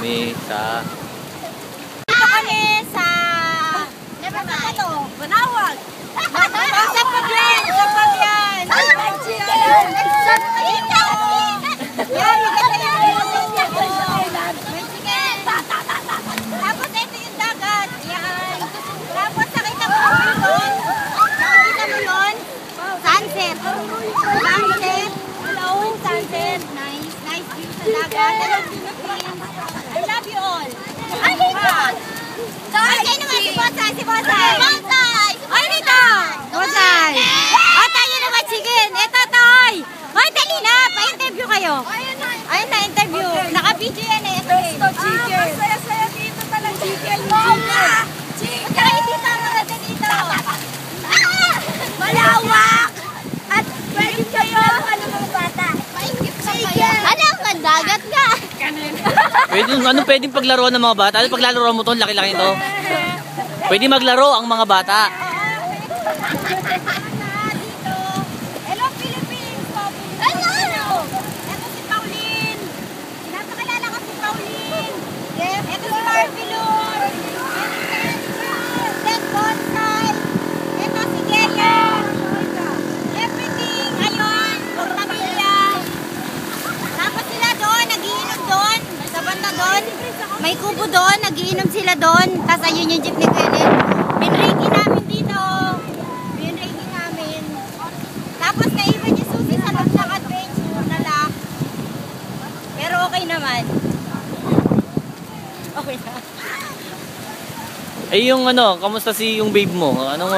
kami sa... Dito kami sa... Never ba ito? Manawag! Sa Pagyan! Sa Pagyan! Yan! May chicken! Tapos ito yung dagat. Yan! Tapos nakita mo doon. Nakita mo doon? Sunset! Sunset! Hello! Sunset! Nice! Nice view sa dagat. Hello Philippines! I love you all! Ay, dito! Ay, kayo naman si Bonsai! Si Bonsai! Bonsai! Ay, dito! Bonsai! O, tayo naman chicken! Ito, Toy! Hoy, dali na! Pa-interview kayo! Ayun na, interview! Naka-video yan eh! Ito, chicken! Masaya-saya dito talagang chicken! Chicken! Chicken! Dito, mga dito! Malawak! At pwede kayo! Ano mga bata? Chicken! Ano ang mandagat ka? Ano pwedeng paglaro ng mga bata? Ano paglalaro mo to? Laki-laki ito. Pwede maglaro ang mga bata. Hello Philippines! Hello! Ito si Pauline. Napakalala ko si Pauline. Ito si Marvelous. Ito si Bonsai. Ito si Gaya. Everything. Ayun. Pag pamilya. Tapos sila doon. Nagiinom doon. Sa banda doon. May kubo doon. Nagiinom sila doon. Tapos ayun yung jeep ni Kenneth. Binriki namin dito. Binriki namin. Tapos naiwan yung susi sa adventure na lang. Pero okay naman. Okay na. Ay yung ano, kamusta yung babe mo? Anong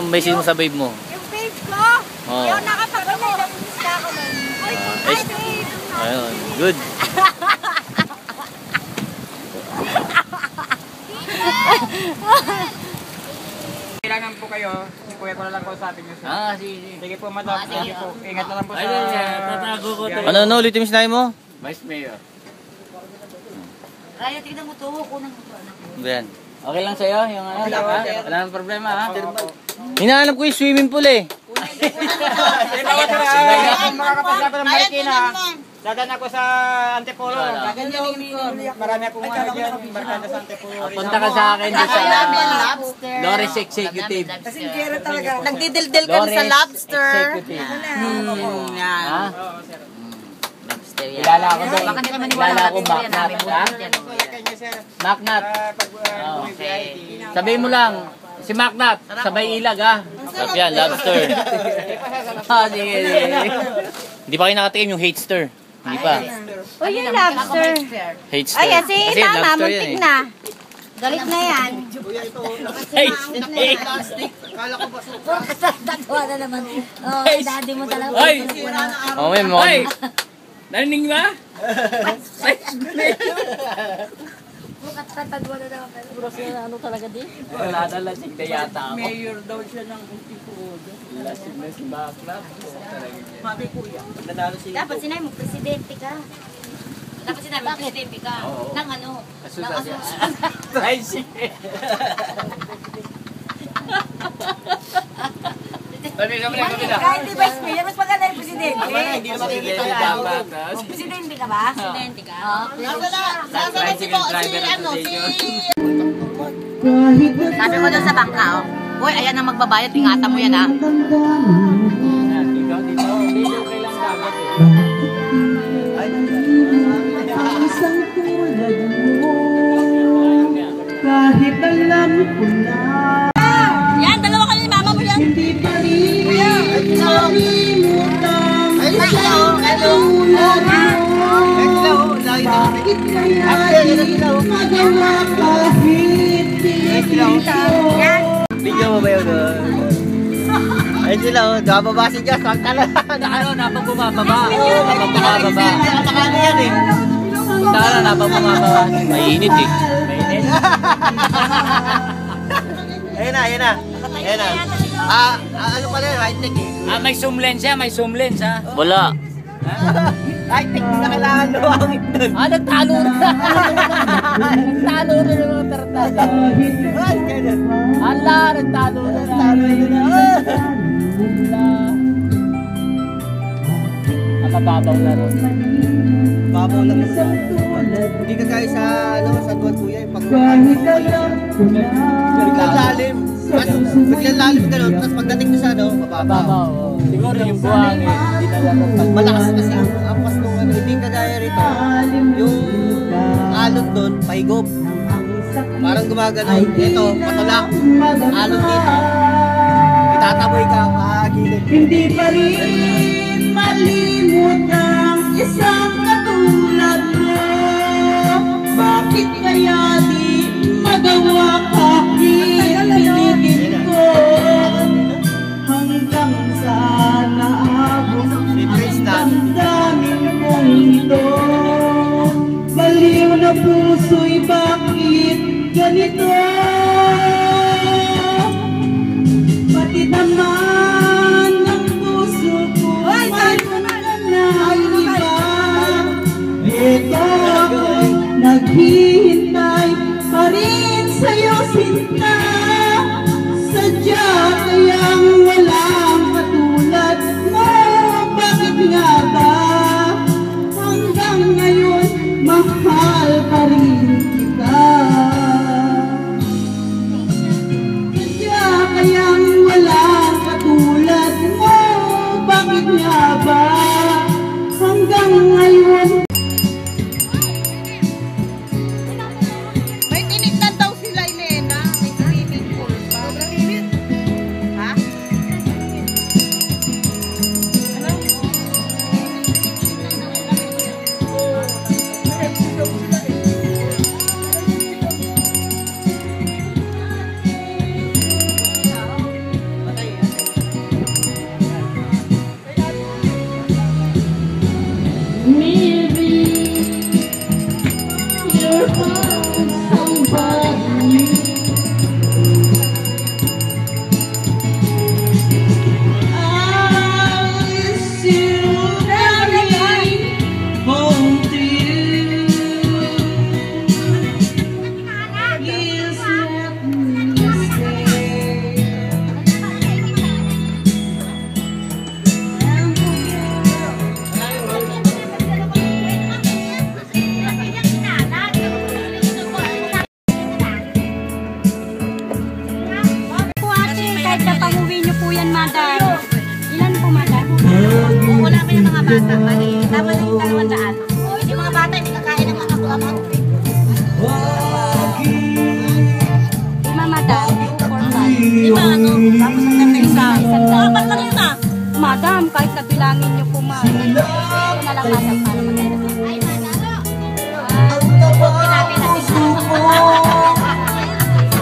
message mo sa babe mo? Yung babe ko. Oh. Yung nakapag-ulit ang isda ko nun. Ay, babe. Ayun, good. Kailangan po kayo, si Kuya ko na lang kausapin nyo. Sige. Sige po, madam. Sige po. Ingat na lang po sa... Tatago ko to. Ano, ulitin mo sinabi mo? Vice Mayor. Raya, tignan mo to. Kunang mo to. Ayan. Okay lang sa'yo? Yung ano? Wala nang problema ha? Hinaalam ko yung swimming pool eh. Mga kapag ng Marikina, dadan ako sa Antipolo. Marami akong barkada sa Antipolo. Punta ka sa akin doon sa Lores Executive. Kasingkero talaga. Nagdidildil ka sa lobster. Executive. Yan. Ha? Kilala ako doon. Kilala ako Macnat. Ha? Macnat. Okay. Sabihin mo lang, si Macnat, sabay ilag ha? Sarap yan, lobster. Sige. Hindi pa kayo nakatikim yung hatester. Hindi pa. O yung lobster. Hatester. Ay, kasi tama, lobster muntik yan eh. na. Galit na yan. Dagawa na naman. Oh, daddy mo talaga. Hoy! Oh, may mga... Narinig ba? Katadwa na naman. Ano talaga din? Wala na lasing na yata ako. Mayor daw siya ng Antipolo. Lasing na si Macnat. Mati kuya. Nanalo si... Dapat sinabi mo, presidente ka. Dapat sinabi mo, presidente ka. Nang ano? Asusa siya. Tricycle. Kahit di vice mayor, mas maganda yung presidente. Hindi na makikita yan. Presidente ka ba? Presidente ka? Tricycle driver association. Sabi mo doon sa bangka, oh. Uy, ayan ang magbabayad, ingatan mo yan, ha? Ikaw dito. Dito kailang dagat eh. Kahit alam ko na Yan, dalawa ka ni mama mo yan. hindi pa rin nakalimutan Hello. bakit kaya di magawa kahit Video mo ba yun? Ay sila, nababa si Josh. Ang talaga. Ano, napag bumababa. Napag bumababa. Nakakano yan eh. Tara, napag bumababa. Mainit eh. Mainit. Ayun na, ayun na. Ayun na. Ano pala yun? High-tech eh. May zoom lens siya, may zoom lens ha. Wala. High-tech na kailangan luwangin doon. Nagtalo na. Nagtalo na ng mga tarantado. Ala, nagtalo na. Ang mababaw na ron. Babaw lang isa. Hindi ka kaya sa, sa duwan kuya, yung pag-uwan. Biglang lalim. Biglang lalim gano'n, tapos pagdating mo sa mababaw. Siguro yung buhangin, hindi na lang Malakas kasi ang ampas nung hindi kagaya rito. Yung alon doon, pahigop. Parang gumagano. Ito, patulak. Alon dito. Itataboy ka, makakagilid. Hindi pa rin malimot ang isang katulad mo. Bakit kaya di magawa kahit piligid ko? Hanggang sa naabot damdamin mong ito. Baliw na puso'y bakit ganito? Pati naman ang puso ko ay iba. Ito ako'y naghihintay pa rin sa'yo, sinta. Sadya kayang walang katulad mo. Bakit nga ba hanggang ngayon mahal pa rin kita? Sadya kayang walang katulad mo. Bakit nga ba hanggang ngayon? May tinignan daw sila, Elena. May swimming pool pa. Ha? Kahit na pang-uwi niyo po yan, madam. Ilan po, madam? Wala pa yung mga bata. Bali, tama na yung 200. Yung mga bata, hindi kakain ng mga kapulaman. Lima, madam. 4-5. Diba, tapos ang ganda isa. Ba't lang yun ah? Madam, kahit kabilangin niyo po, madam. Ito na lang, madam, para maganda. Ay, manalo. Pinapin natin.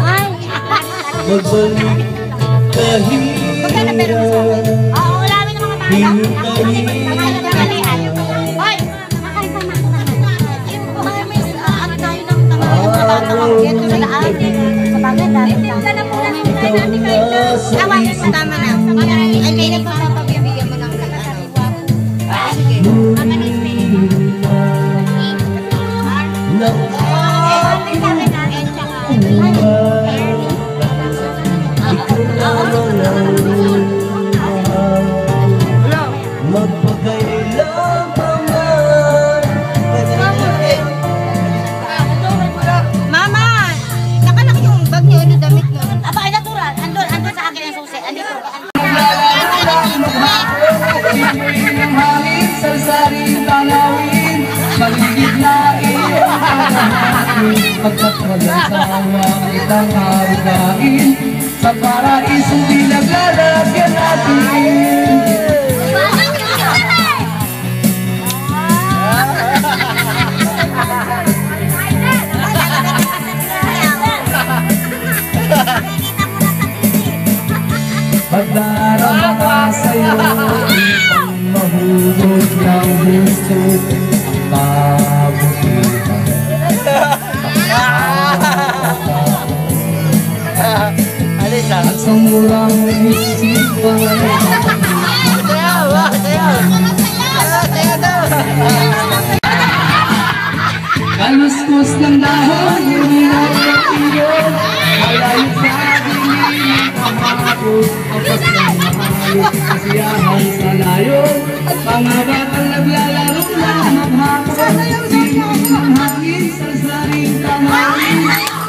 Ay! Magkano pero mo sa akin? Oo, wala rin ng mga bata. Nakakalimutan na kalihan. Hoy! Makain pa na. Mga miss, ano tayo ng mga bata mag-get sa laan. Sa bagay, dahil ka na po lang. Tama yun, tama na. Ay, kailan pa sa pagbibigyan mo ng kalaan? Sige. Mamanis na yun. Mama, nakalaki yung bag niyo, yung damit niyo. Aba, ay natural. Andun sa akin ang susi. Andito. Hangin sa saring tanawin, paligid na iyong hanahin. Pagkat walang sawang itang harugain, sa paraisong dinagalagyan natin. Pagdarama ka sa'yo, upang mahulog ng gusto ang kabutihan. At sa murang isipan, kaluskos ng dahon, hininag ng iyon, malayo sa dilim ang makakot, ang pagkamalot, kasiyahan sa layon, mga batang naglalaro na maghapon. simuin ng hangin, sarsaring tanawin,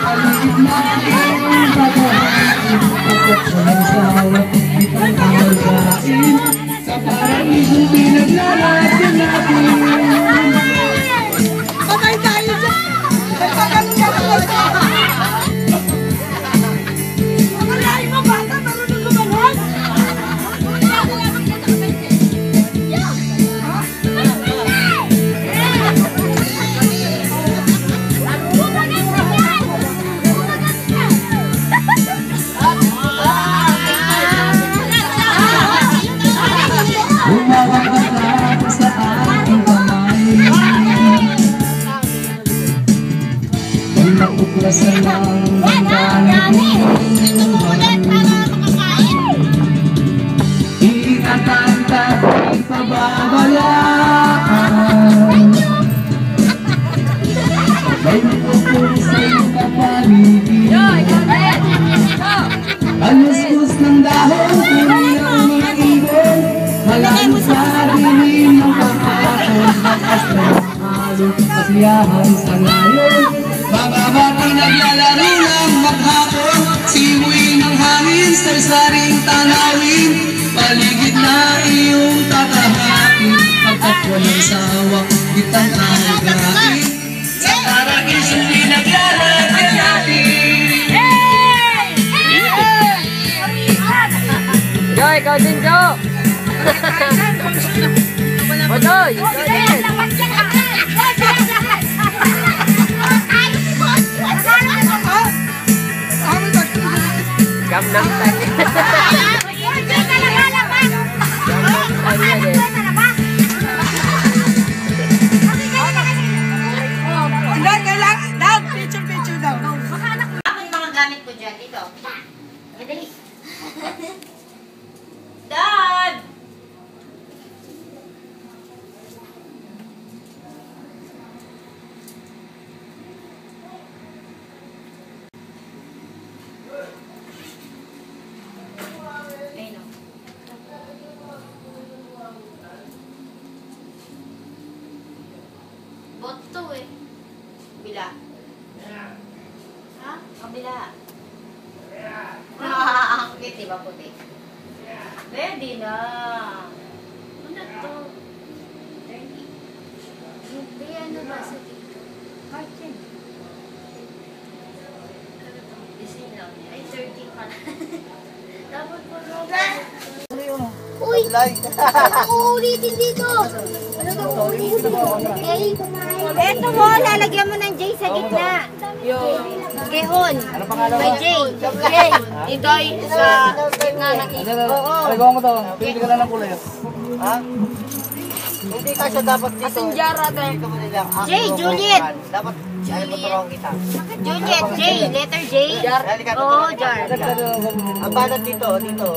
paligid na iyong tatahain, kapag walang sawa, itang kamagain, sa paraisong pinaglalakad natin. Patay tayo dyan! Pagkakain mo, bata, marunong gumanon! Umawag sa aking kamay, kung nauklasan ang damdamin itatanta ko'y pababalaan. May nagpupuri sa iyong kapaligiran, kaluskus ng dahon, tuloy ang mga ibon, malayo sa dilim ng pagkakon, nakastres, halo, kasiyahan sa ngayon. Mga bata naglalaro ng maghapon, simuin ng hangin, sarsaring tanawin, paligid na iyong tatahakin, pagkat walang sawa, kitang alagain, sa paraisong pinaglalakad natin. Joy, ikaw din, Jo! O, Joy! Ikaw din! Gamnam tayo. Picture daw. Ako yung mga gamit ko dyan. Dito. Dali. Dad! Ayun o. Bot to eh. Bila. Ha? Kabila. Ang cute, diba puti? Ready na. Ano to? 30. Hindi, ano ba sa dito? Carton. Disney lang. Ay, 30 pala. Dapat po Uy! Ano uulitin dito? Ano ba uulitin? Jay, eto mo, lalagyan mo ng J sa gitna. Gehon. May J. Jay. Idoy sa gitna ng oo. Ay, gawa mo to. Pili ka na ng kulay. Ha? Hindi ka siya dapat dito. Asinjara tayo. Dito mo nila. J, Juliet. Dapat ay motorong kita. Juliet, J. Letter J. Dali ka. Oo, jar. Ang banat dito, dito.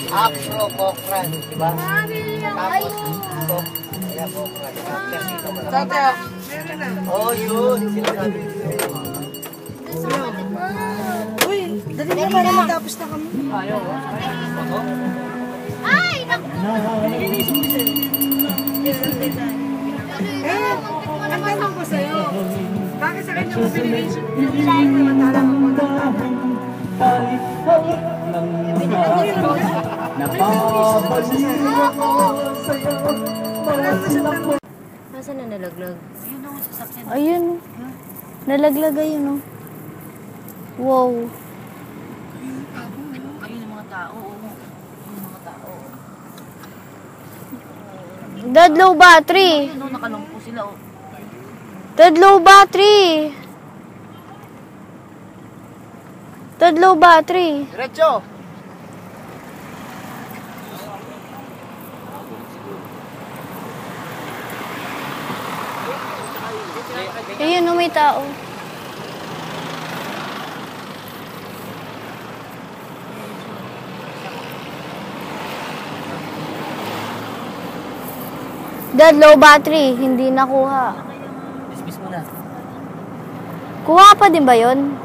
Afro Cochran, di ba? Tapos ito. Ayan, Cochran. After dito. Tata. Oh, yun. Sinasabi. Uy, dali na para matapos na kami. Ay, naku. Ang tanong ko sa'yo, bakit sa kanya mo pinilin siya namatala mo mo Nasaan na nalaglag? Ayun. Nalaglag ayun, oh. Wow. Ayun yung mga tao. Yung mga tao. Dead low battery. Ayun, nakalungko sila. Dead low battery. Dead low battery. Diretso. Ayun, oh, may tao. Dead low battery, hindi nakuha. Dismiss mo na. Kuha pa din ba yun?